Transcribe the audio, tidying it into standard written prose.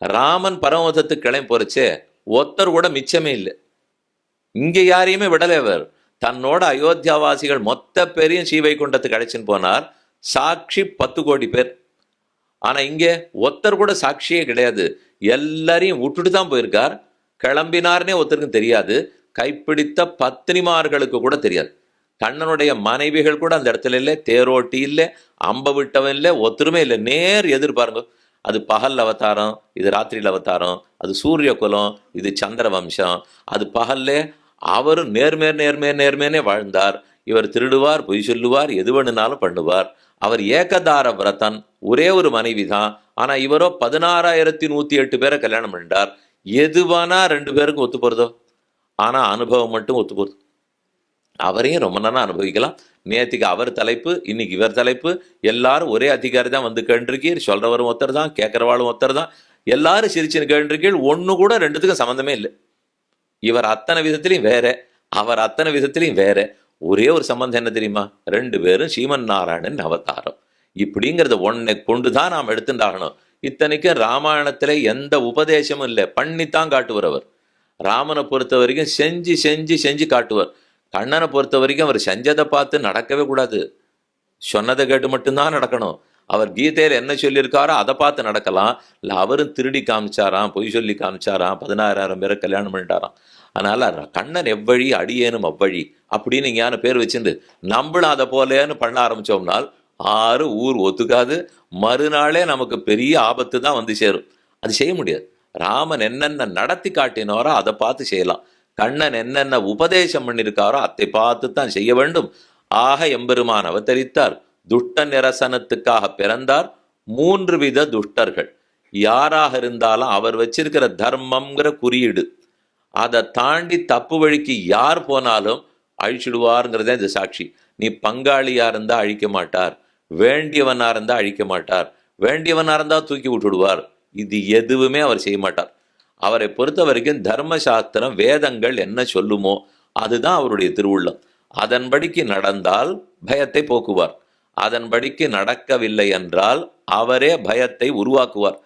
ராமன் பரமதத்துக்கு கிளம்பி போறச்சே ஒருத்தர் கூட மிச்சமே இல்லை. இங்க யாரையுமே விடலை அவர். தன்னோட அயோத்தியாவாசிகள் மொத்த பேரையும் ஸ்ரீவைகுண்டத்துக்கு அழைச்சின்னு போனார். சாட்சி 10 கோடி பேர். ஆனா இங்க ஒருத்தர் கூட சாட்சியே கிடையாது. எல்லாரையும் விட்டுட்டு தான் போயிருக்கார். கிளம்பினார்னே ஒருத்தருக்கும் தெரியாது. கைப்பிடித்த பத்தினிமார்களுக்கு கூட தெரியாது. கண்ணனுடைய மனைவிகள் கூட அந்த இடத்துல இல்லை. தேரோட்டி இல்லை, அம்ப விட்டவன் இல்லை, ஒத்துருமே இல்லை. நேர் எதிர்பாருங்க. அது பகல் அவதாரம், இது ராத்திரியில் அவதாரம். அது சூரிய குலம், இது சந்திர வம்சம். அது பகல்ல அவரும் நேர்மேனே வாழ்ந்தார். இவர் திருடுவார், பொய் சொல்லுவார், எது வேணுனாலும் பண்ணுவார். அவர் ஏகதார விரதன், ஒரே ஒரு மனைவி தான். ஆனா இவரோ 16,108 பேரை கல்யாணம் பண்ணிட்டார். எதுவானா 2 பேருக்கும் ஒத்து போறதோ? ஆனா அனுபவம் மட்டும் ஒத்து போகுது. அவரையும் ரொம்ப நாளா அனுபவிக்கலாம். நேற்றுக்கு அவர் தலைப்பு, இன்னைக்கு இவர் தலைப்பு. எல்லாரும் ஒரே அதிகாரி தான் வந்து கேண்டிருக்கீர். சொல்றவரும் ஒருத்தர் தான், கேட்கறவாளும் ஒருத்தர் தான். எல்லாரும் சிரிச்சுன்னு கேண்டிருக்கீள். ஒண்ணு கூட ரெண்டுத்துக்கும் சம்மந்தமே இல்லை. இவர் அத்தனை விதத்திலையும் வேற, அவர் அத்தனை விதத்திலையும் வேற. ஒரே ஒரு சம்பந்தம் என்ன தெரியுமா? 2 பேரும் ஸ்ரீமன் நாராயணன் அவதாரம். இப்படிங்கிறத ஒன்னை கொண்டுதான் நாம் எடுத்துட்டாகணும். இத்தனைக்கும் ராமாயணத்துல எந்த உபதேசமும் இல்லை, பண்ணித்தான் காட்டுவர் அவர். ராமனை பொறுத்த வரைக்கும் செஞ்சு செஞ்சு செஞ்சு காட்டுவார். கண்ணனை பொறுத்த வரைக்கும் அவர் செஞ்சதை பார்த்து நடக்கவே கூடாது. சொன்னதை கேட்டு மட்டும்தான் நடக்கணும். அவர் கீதையில என்ன சொல்லியிருக்காரோ அதை பார்த்து நடக்கலாம். இல்லை அவரும் திருடி காமிச்சாராம், பொய் சொல்லி காமிச்சாராம், 16,000 பேரை கல்யாணம் பண்ணிட்டாராம். அதனால கண்ணன் எவ்வழி அடியேனும் அவ்வழி அப்படின்னு ஞான பேர் வச்சுட்டு நம்மளும் அதை போலேன்னு பண்ண ஆரம்பிச்சோம்னால் ஊர் ஒத்துக்காது. மறுநாளே நமக்கு பெரிய ஆபத்து தான் வந்து சேரும். அது செய்ய முடியாது. ராமன் என்னென்ன நடத்தி காட்டினாரோ அதை பார்த்து செய்யலாம். கண்ணன் என்னென்ன உபதேசம் பண்ணியிருக்காரோ அதை பார்த்து தான் செய்ய வேண்டும். ஆக எம்பெருமான் அவதரித்தார். துஷ்ட நிரசனத்துக்காக பிறந்தார். 3 வித துஷ்டர்கள் யாராக இருந்தாலும் அவர் வச்சிருக்கிற தர்மம்ங்கிற குறியீடு, அதை தாண்டி தப்பு வழிக்கு யார் போனாலும் அழிச்சிடுவாருங்கிறதே இந்த சாட்சி. நீ பங்காளியா இருந்தா அழிக்க மாட்டார், வேண்டியவனா இருந்தா அழிக்க மாட்டார், வேண்டியவனா இருந்தா தூக்கி விட்டுடுவார். இது எதுவுமே அவர் செய்ய மாட்டார். அவரை பொறுத்த வரைக்கும் தர்மசாஸ்திரம் வேதங்கள் என்ன சொல்லுமோ அதுதான் அவருடைய திருவுள்ளம். அதன்படிக்கு நடந்தால் பயத்தை போக்குவார். அதன்படிக்கு நடக்கவில்லை என்றால் அவரே பயத்தை உருவாக்குவார்.